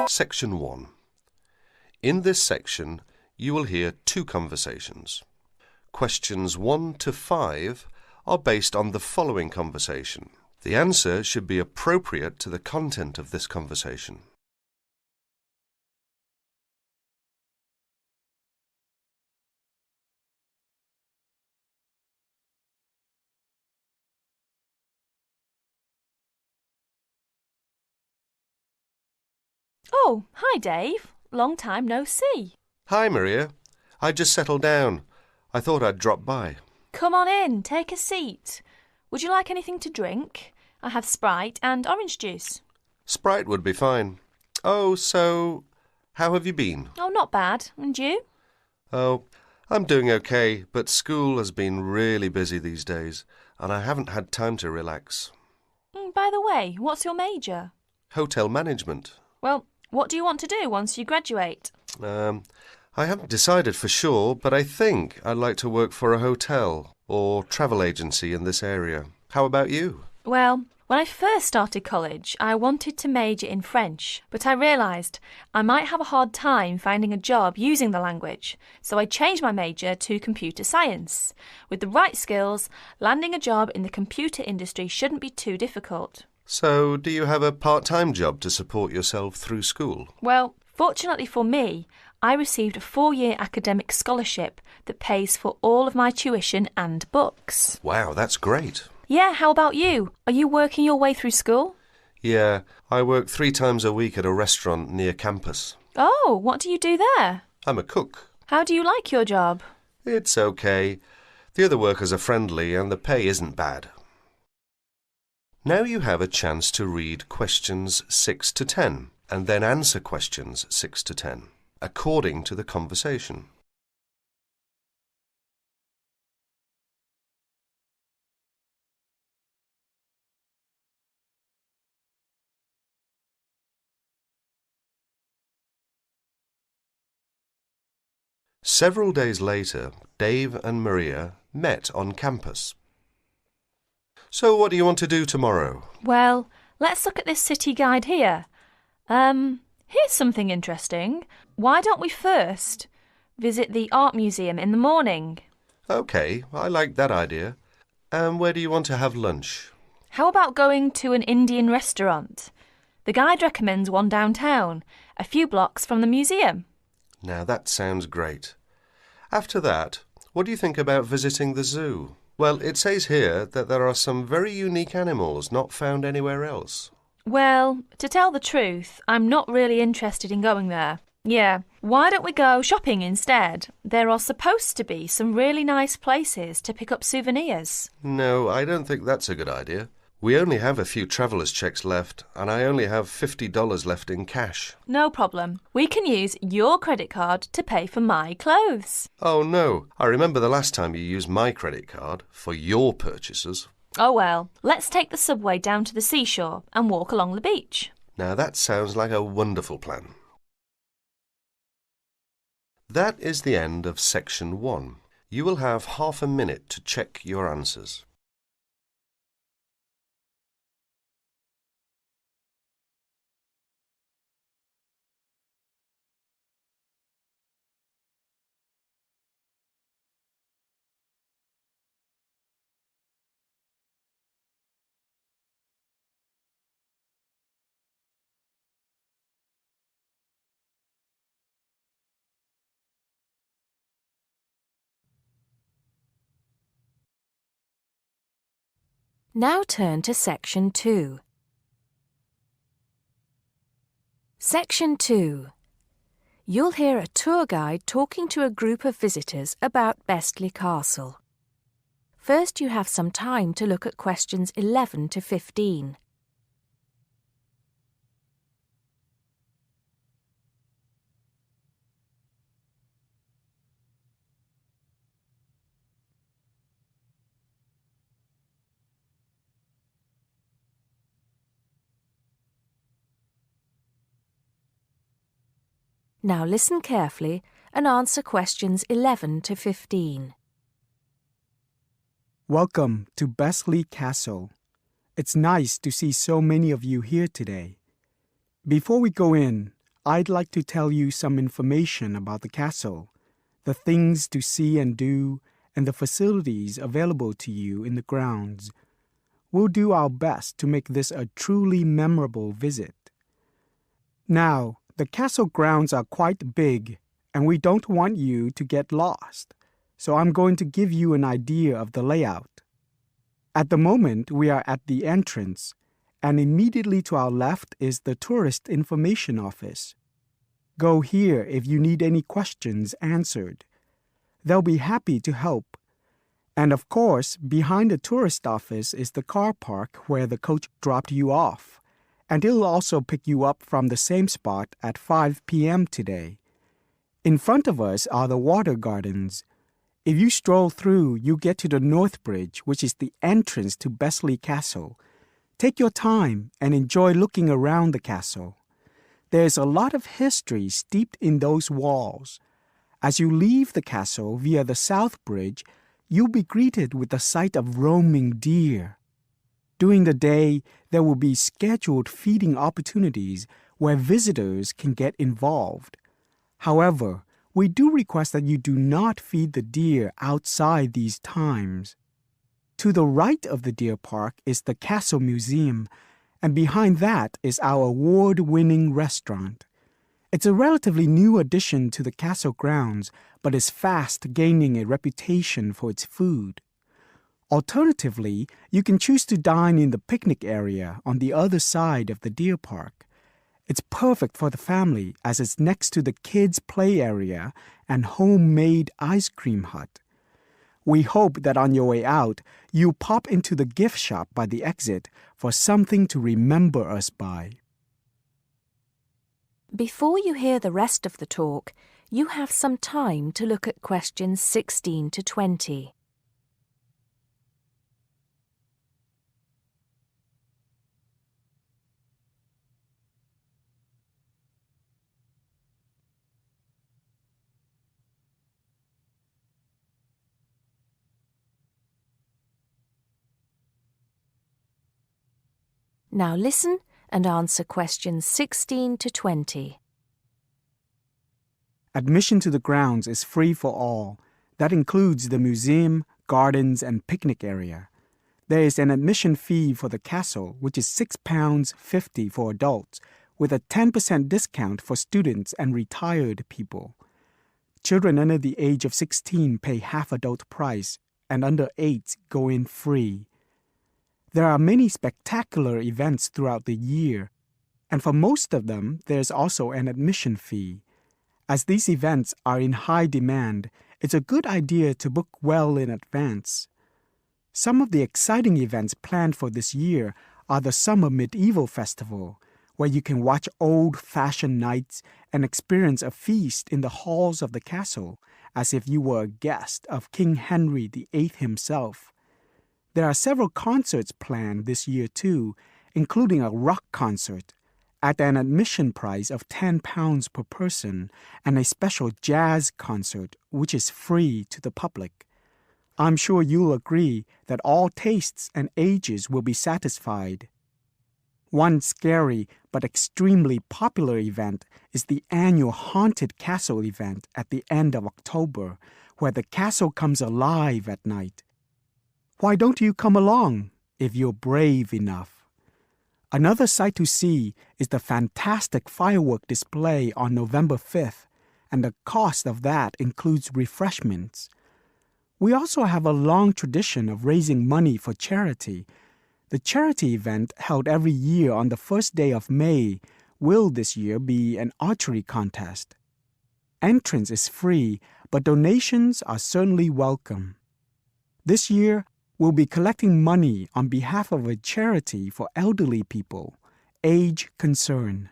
Section 1. In this section, you will hear two conversations. Questions 1 to 5 are based on the following conversation. The answer should be appropriate to the content of this conversation. Oh, hi Dave. Long time no see. Hi, Maria. I just settled down. I thought I'd drop by. Come on in, take a seat. Would you like anything to drink? I have Sprite and orange juice. Sprite would be fine. Oh, so, how have you been? Oh, not bad. And you? Oh, I'm doing okay, but school has been really busy these days, and I haven't had time to relax. By the way, what's your major? Hotel management. Well, what do you want to do once you graduate? I haven't decided for sure, but I think I'd like to work for a hotel or travel agency in this area. How about you? Well, when I first started college, I wanted to major in French, but I realised I might have a hard time finding a job using the language, so I changed my major to computer science. With the right skills, landing a job in the computer industry shouldn't be too difficult. So, do you have a part-time job to support yourself through school? Well, fortunately for me, I received a 4-year academic scholarship that pays for all of my tuition and books. Wow, that's great. Yeah, how about you? Are you working your way through school? Yeah, I work 3 times a week at a restaurant near campus. Oh, what do you do there? I'm a cook. How do you like your job? It's okay. The other workers are friendly and the pay isn't bad. Now you have a chance to read questions 6 to 10 and then answer questions 6 to 10, according to the conversation. Several days later, Dave and Maria met on campus. So what do you want to do tomorrow? Well, let's look at this city guide here. Here's something interesting. Why don't we first visit the art museum in the morning? OK, I like that idea. And where do you want to have lunch? How about going to an Indian restaurant? The guide recommends one downtown, a few blocks from the museum. Now that sounds great. After that, what do you think about visiting the zoo? Well, it says here that there are some very unique animals not found anywhere else. Well, to tell the truth, I'm not really interested in going there. Yeah, why don't we go shopping instead? There are supposed to be some really nice places to pick up souvenirs. No, I don't think that's a good idea. We only have a few traveller's checks left, and I only have $50 left in cash. No problem. We can use your credit card to pay for my clothes. Oh no, I remember the last time you used my credit card for your purchases. Oh well, let's take the subway down to the seashore and walk along the beach. Now that sounds like a wonderful plan. That is the end of section 1. You will have half a minute to check your answers. Now turn to Section 2. Section 2. You'll hear a tour guide talking to a group of visitors about Bestley Castle. First, you have some time to look at questions 11 to 15. Now listen carefully and answer questions 11 to 15. Welcome to Bestley Castle. It's nice to see so many of you here today. Before we go in, I'd like to tell you some information about the castle, the things to see and do, and the facilities available to you in the grounds. We'll do our best to make this a truly memorable visit. Now, the castle grounds are quite big, and we don't want you to get lost, so I'm going to give you an idea of the layout. At the moment, we are at the entrance, and immediately to our left is the Tourist Information Office. Go here if you need any questions answered. They'll be happy to help. And of course, behind the tourist office is the car park where the coach dropped you off, and it'll also pick you up from the same spot at 5 p.m. today. In front of us are the water gardens. If you stroll through, you get to the North Bridge, which is the entrance to Bestley Castle. Take your time and enjoy looking around the castle. There's a lot of history steeped in those walls. As you leave the castle via the South Bridge, you'll be greeted with the sight of roaming deer. During the day, there will be scheduled feeding opportunities where visitors can get involved. However, we do request that you do not feed the deer outside these times. To the right of the deer park is the Castle Museum, and behind that is our award-winning restaurant. It's a relatively new addition to the castle grounds, but is fast gaining a reputation for its food. Alternatively, you can choose to dine in the picnic area on the other side of the deer park. It's perfect for the family as it's next to the kids' play area and homemade ice cream hut. We hope that on your way out, you'll pop into the gift shop by the exit for something to remember us by. Before you hear the rest of the talk, you have some time to look at questions 16 to 20. Now listen and answer questions 16 to 20. Admission to the grounds is free for all. That includes the museum, gardens, and picnic area. There is an admission fee for the castle, which is £6.50 for adults, with a 10% discount for students and retired people. Children under the age of 16 pay half adult price, and under 8 go in free. There are many spectacular events throughout the year, and for most of them, there's also an admission fee. As these events are in high demand, it's a good idea to book well in advance. Some of the exciting events planned for this year are the Summer Medieval Festival, where you can watch old-fashioned knights and experience a feast in the halls of the castle, as if you were a guest of King Henry VIII himself. There are several concerts planned this year too, including a rock concert at an admission price of £10 per person and a special jazz concert which is free to the public. I'm sure you'll agree that all tastes and ages will be satisfied. One scary but extremely popular event is the annual Haunted Castle event at the end of October, where the castle comes alive at night. Why don't you come along if you're brave enough? Another sight to see is the fantastic firework display on November 5th, and the cost of that includes refreshments. We also have a long tradition of raising money for charity. The charity event held every year on the first day of May will this year be an archery contest. Entrance is free, but donations are certainly welcome. This year, we'll be collecting money on behalf of a charity for elderly people, Age Concern.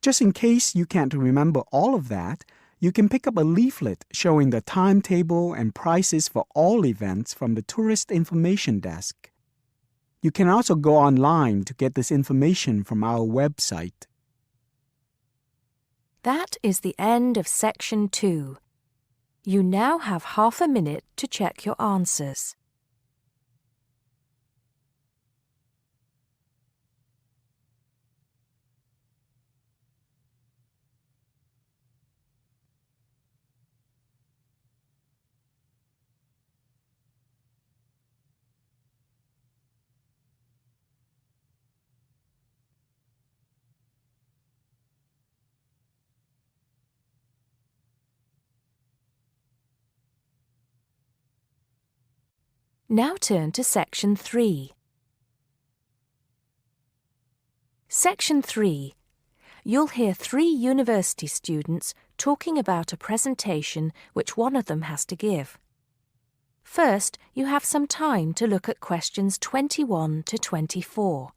Just in case you can't remember all of that, you can pick up a leaflet showing the timetable and prices for all events from the Tourist Information Desk. You can also go online to get this information from our website. That is the end of Section 2. You now have half a minute to check your answers. Now turn to Section 3. Section 3. You'll hear 3 university students talking about a presentation which one of them has to give. First, you have some time to look at questions 21 to 24.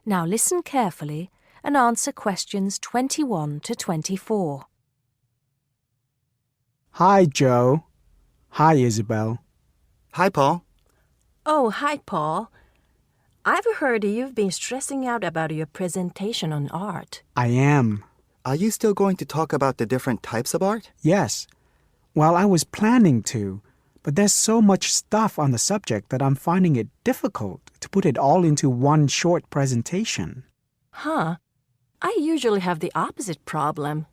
Now listen carefully and answer questions 21 to 24. Hi, Joe. Hi, Isabel. Hi, Paul. Oh, hi, Paul. I've heard you've been stressing out about your presentation on art. I am. Are you still going to talk about the different types of art? Yes. Well, I was planning to, but there's so much stuff on the subject that I'm finding it difficult to put it all into one short presentation. Huh? I usually have the opposite problem.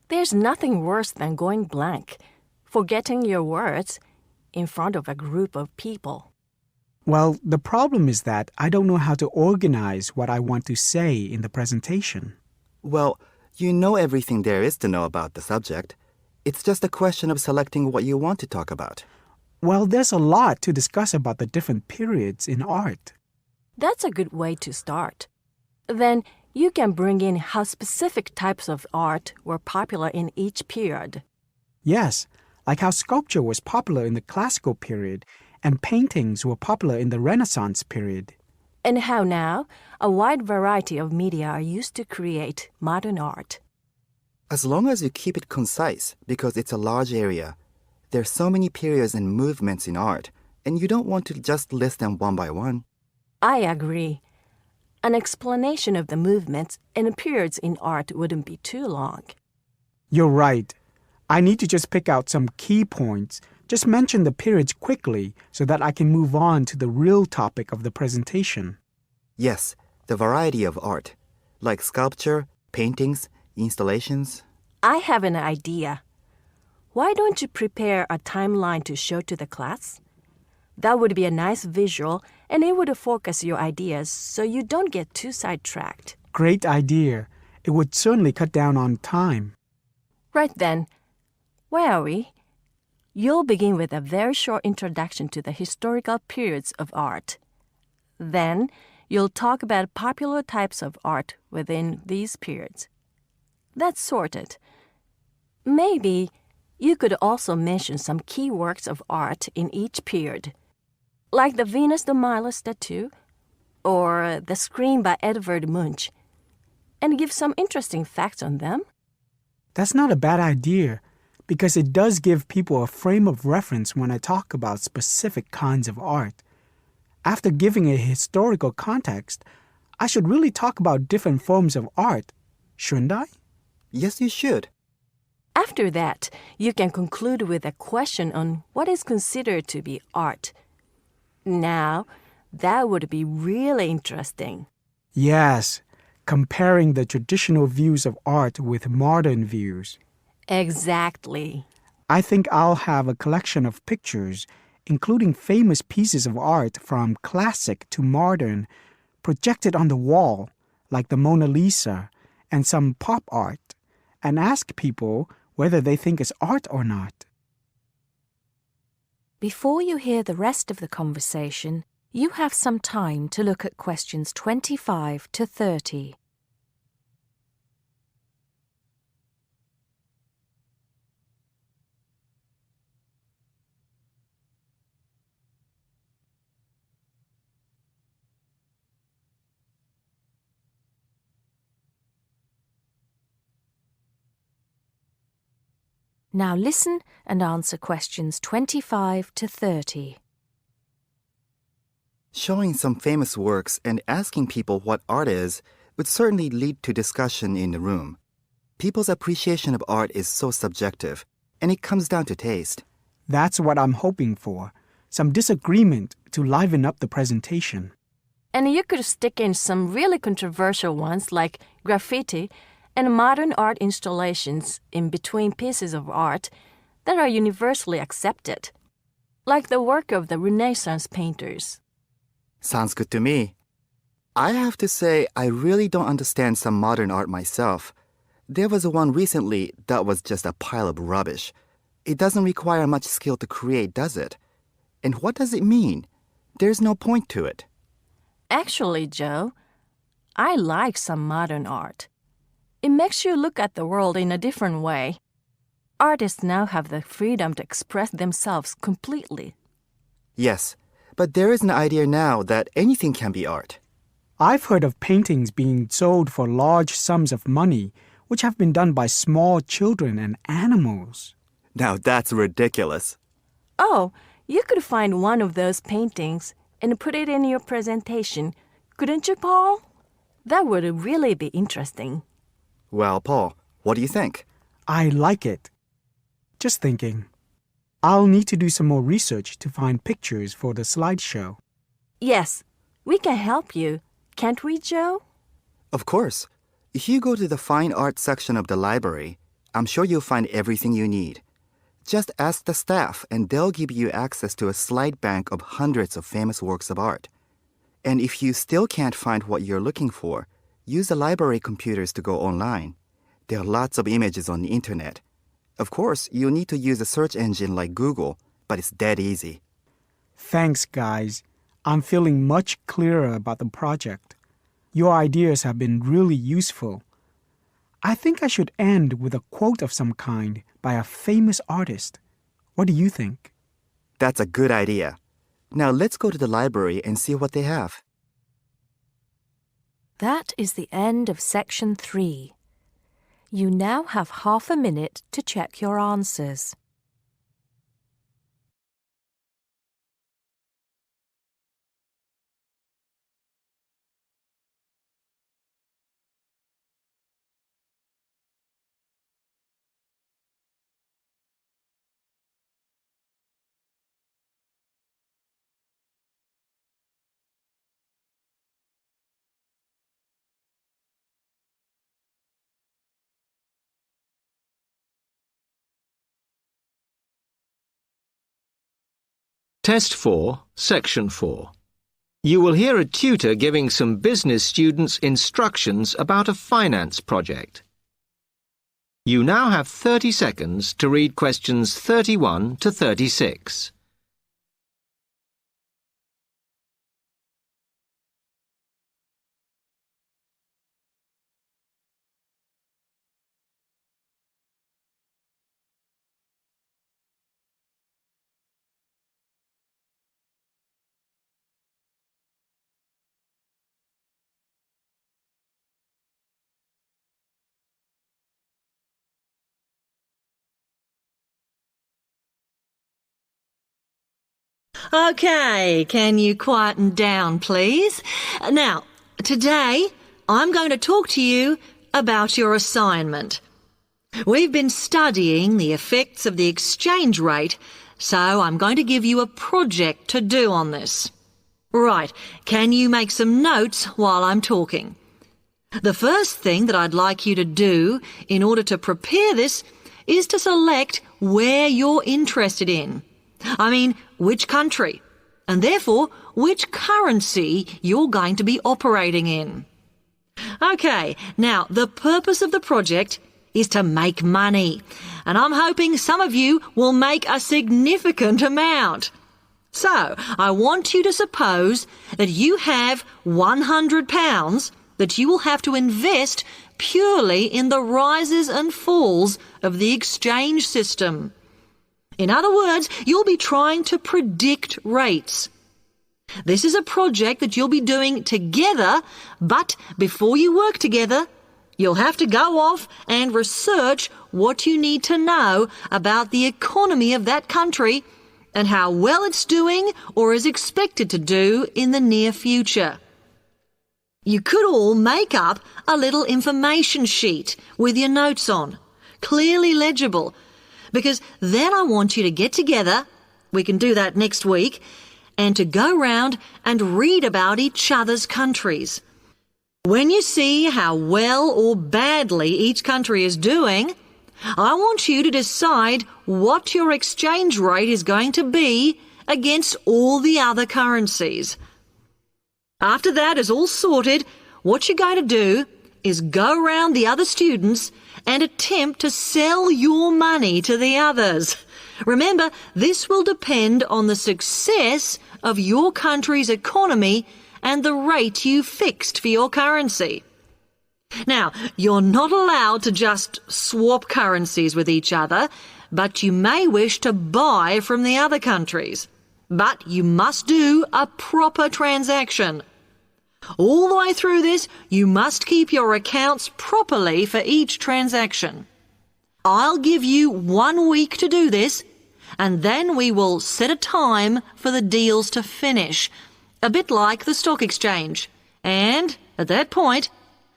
There's nothing worse than going blank, forgetting your words in front of a group of people. Well, the problem is that I don't know how to organize what I want to say in the presentation. Well, you know everything there is to know about the subject. It's just a question of selecting what you want to talk about. Well, there's a lot to discuss about the different periods in art. That's a good way to start. Then you can bring in how specific types of art were popular in each period. Yes, like how sculpture was popular in the classical period and paintings were popular in the Renaissance period. And how now a wide variety of media are used to create modern art. As long as you keep it concise, because it's a large area, there's so many periods and movements in art, and you don't want to just list them one by one. I agree. An explanation of the movements and periods in art wouldn't be too long. You're right. I need to just pick out some key points. Just mention the periods quickly so that I can move on to the real topic of the presentation. Yes, the variety of art, like sculpture, paintings, installations. I have an idea. Why don't you prepare a timeline to show to the class? That would be a nice visual, and it would focus your ideas so you don't get too sidetracked. Great idea. It would certainly cut down on time. Right then. Where are we? You'll begin with a very short introduction to the historical periods of art. Then, you'll talk about popular types of art within these periods. That's sorted. Maybe you could also mention some key works of art in each period, like the Venus de Milo statue or the Scream by Edvard Munch, and give some interesting facts on them. That's not a bad idea, because it does give people a frame of reference when I talk about specific kinds of art. After giving a historical context, I should really talk about different forms of art, shouldn't I? Yes, you should. After that, you can conclude with a question on what is considered to be art. Now, that would be really interesting. Yes, comparing the traditional views of art with modern views. Exactly. I think I'll have a collection of pictures, including famous pieces of art from classic to modern, projected on the wall, like the Mona Lisa, and some pop art, and ask people whether they think it's art or not. Before you hear the rest of the conversation, you have some time to look at questions 25 to 30. Now listen and answer questions 25 to 30. Showing some famous works and asking people what art is would certainly lead to discussion in the room. People's appreciation of art is so subjective, and it comes down to taste. That's what I'm hoping for. Some disagreement to liven up the presentation. And you could stick in some really controversial ones like graffiti and modern art installations in between pieces of art that are universally accepted, like the work of the Renaissance painters. Sounds good to me. I have to say, I really don't understand some modern art myself. There was one recently that was just a pile of rubbish. It doesn't require much skill to create, does it? And what does it mean? There's no point to it. Actually, Joe, I like some modern art. It makes you look at the world in a different way. Artists now have the freedom to express themselves completely. Yes, but there is an idea now that anything can be art. I've heard of paintings being sold for large sums of money, which have been done by small children and animals. Now that's ridiculous. Oh, you could find one of those paintings and put it in your presentation, couldn't you, Paul? That would really be interesting. Well, Paul, what do you think? I like it. Just thinking. I'll need to do some more research to find pictures for the slideshow. Yes, we can help you. Can't we, Joe? Of course. If you go to the fine art section of the library, I'm sure you'll find everything you need. Just ask the staff and they'll give you access to a slide bank of hundreds of famous works of art. And if you still can't find what you're looking for, use the library computers to go online. There are lots of images on the internet. Of course, you'll need to use a search engine like Google, but it's dead easy. Thanks, guys. I'm feeling much clearer about the project. Your ideas have been really useful. I think I should end with a quote of some kind by a famous artist. What do you think? That's a good idea. Now let's go to the library and see what they have. That is the end of section 3. You now have half a minute to check your answers. Test 4, Section 4. You will hear a tutor giving some business students instructions about a finance project. You now have 30 seconds to read questions 31 to 36. OK, can you quieten down, please? Now, today I'm going to talk to you about your assignment. We've been studying the effects of the exchange rate, so I'm going to give you a project to do on this. Right, can you make some notes while I'm talking? The first thing that I'd like you to do in order to prepare this is to select where you're interested in. I mean, which country, and therefore which currency you're going to be operating in. OK, now the purpose of the project is to make money, and I'm hoping some of you will make a significant amount. So, I want you to suppose that you have £100 that you will have to invest purely in the rises and falls of the exchange system. In other words, you'll be trying to predict rates. This is a project that you'll be doing together, but before you work together, you'll have to go off and research what you need to know about the economy of that country and how well it's doing or is expected to do in the near future. You could all make up a little information sheet with your notes on, clearly legible, because then I want you to get together, we can do that next week, and to go round and read about each other's countries. When you see how well or badly each country is doing, I want you to decide what your exchange rate is going to be against all the other currencies. After that is all sorted, what you're going to do is go round the other students and attempt to sell your money to the others. Remember, this will depend on the success of your country's economy and the rate you fixed for your currency. Now, you're not allowed to just swap currencies with each other, but you may wish to buy from the other countries. But you must do a proper transaction. All the way through this, you must keep your accounts properly for each transaction. I'll give you 1 week to do this, and then we will set a time for the deals to finish, a bit like the stock exchange. And at that point,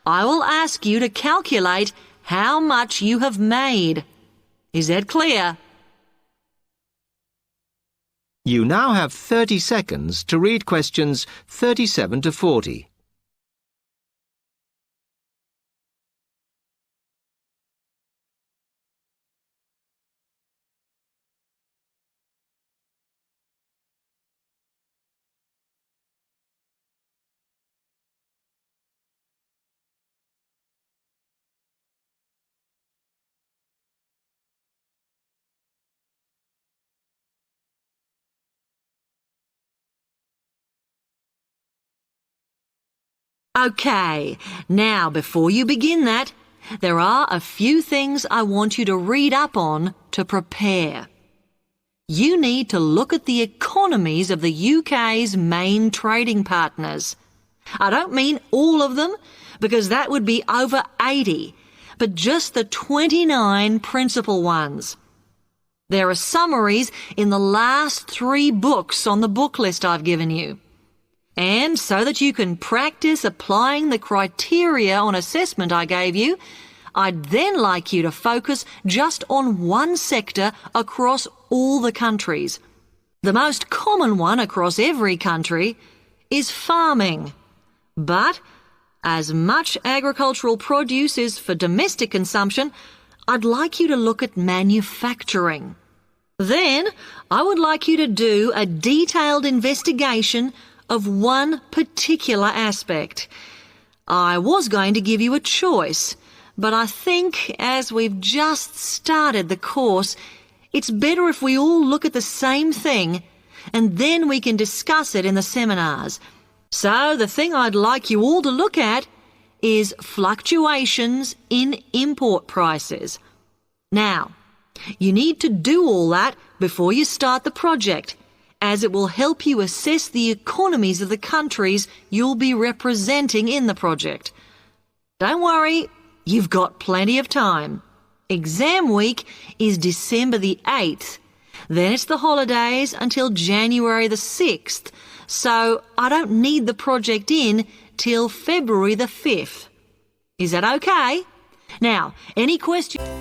I will ask you to calculate how much you have made. Is that clear? You now have 30 seconds to read questions 37 to 40. Okay, now before you begin that, there are a few things I want you to read up on to prepare. You need to look at the economies of the UK's main trading partners. I don't mean all of them, because that would be over 80, but just the 29 principal ones. There are summaries in the last 3 books on the book list I've given you. And so that you can practice applying the criteria on assessment I gave you, I'd then like you to focus just on one sector across all the countries. The most common one across every country is farming. But as much agricultural produce is for domestic consumption, I'd like you to look at manufacturing. Then I would like you to do a detailed investigation of one particular aspect. I was going to give you a choice, but I think as we've just started the course, it's better if we all look at the same thing and then we can discuss it in the seminars. So the thing I'd like you all to look at is fluctuations in import prices. Now, you need to do all that before you start the project, as it will help you assess the economies of the countries you'll be representing in the project. Don't worry, you've got plenty of time. Exam week is December the 8th. Then it's the holidays until January the 6th, so I don't need the project in till February the 5th. Is that okay? Now, any questions?